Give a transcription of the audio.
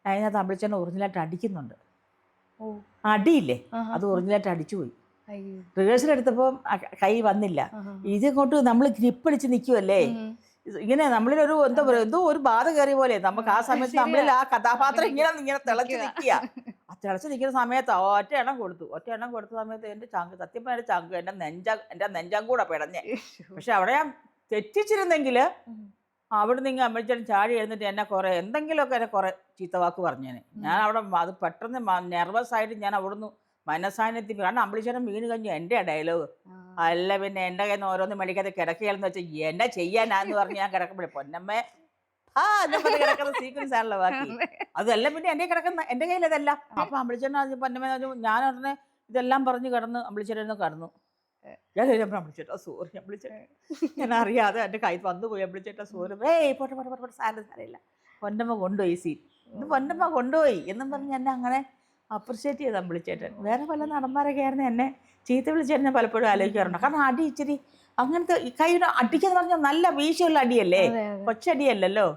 അതിനകത്ത് അമ്പിളിച്ചേട്ടൻ ഒറിജിനലായിട്ട് അടിക്കുന്നുണ്ട്. ഓ അടിയില്ലേ, ആഹാ. അത് ഒറിജിനലായിട്ട് അടിച്ചു പോയി. അയ്യോ. റിഹേഴ്സൽ എടുത്തപ്പോൾ കൈ വന്നില്ല. ആഹാ. ഇതങ്ങോട്ട് നമ്മൾ ഗ്രിപ്പടിച്ച് നിൽക്കുമല്ലേ, ഇങ്ങനെ നമ്മളിലൊരു എന്താ പറയുക, എന്തോ ഒരു ബാധ കയറിയ പോലെ നമുക്ക് ആ സമയത്ത് ശരിയാ. നമ്മളിൽ ആ കഥാപാത്രം ഇങ്ങനെ തിളച്ച് നിൽക്കുക. നിൽക്കുക. ആ തിളച്ച് നിൽക്കുന്ന സമയത്ത് ഒറ്റ എണ്ണം കൊടുത്ത സമയത്ത് എൻ്റെ ചങ്ക്, സത്യം പറഞ്ഞ ചങ്ക്, എൻ്റെ നെഞ്ചം കൂടെ പിടഞ്ഞേ. പക്ഷെ അവിടെ ഞാൻ തെറ്റിച്ചിരുന്നെങ്കിൽ അവിടെ നിങ്ങൾ അമ്മച്ചേട്ടൻ ചാടി എഴുന്നിട്ട് എന്നെ കുറേ എന്തെങ്കിലുമൊക്കെ എന്നെ കുറേ ചീത്തവാക്ക് പറഞ്ഞേനെ. ഞാൻ അവിടെ അത് പെട്ടെന്ന് നെർവസ് ആയിട്ട് ഞാൻ അവിടുന്ന് മനസാന്നിധ്യം, കാരണം അമ്പിളിച്ചേട്ടൻ വീണ് കഴിഞ്ഞു എൻ്റെ ഡയലോഗ്. അല്ല പിന്നെ എൻ്റെ കയ്യിൽ നിന്ന് ഓരോന്നും മേടിക്കാതെ കിടക്കുകയെന്ന് വെച്ചാൽ എന്നെ ചെയ്യാനാന്ന് പറഞ്ഞ് ഞാൻ കിടക്കുമ്പോഴേ പൊന്നമ്മേ എന്നൊക്കെ കിടക്കുന്ന സീക്വൻസ് ആണല്ലോ ബാക്കി. അതല്ല പിന്നെ എൻ്റെ കയ്യിൽ അതല്ല. അപ്പൊ അമ്പിളിച്ചേട്ടൻ പൊന്നമ്മ ഞാൻ ഉടനെ ഇതെല്ലാം പറഞ്ഞ് കിടന്ന് അമ്പിളിച്ചേട്ടൻ കടന്നു. ഞാൻ കഴിയുമ്പോൾ അമ്പിളിച്ചേട്ടാ സോറി, അമ്പിളിച്ചേട്ടൻ ഞാൻ അറിയാതെ എൻ്റെ കൈ വന്നു പോയി, അമ്പിളിച്ചേട്ടാ സോറി, പോട്ടെ സാരമില്ല, പൊന്നമ്മ കൊണ്ടുപോയി സീൻ, ഇത് പൊന്നമ്മ കൊണ്ടുപോയി എന്നും പറഞ്ഞ് എന്നെ അങ്ങനെ അപ്രിഷ്യേറ്റ് ചെയ്ത് അമ്പിളിച്ചേട്ടൻ. വേറെ പല നടന്മാരൊക്കെ ആയിരുന്നു എന്നെ ചീത്ത വിളിച്ചേട്ടൻ ഞാൻ പലപ്പോഴും ആലോചിക്കാറുണ്ട്. കാരണം അടി ഇച്ചിരി അങ്ങനത്തെ കൈയുടെ അടിക്കെന്ന് പറഞ്ഞാൽ നല്ല വീശുള്ള അടിയല്ലേ, കൊച്ചടിയല്ലല്ലോ.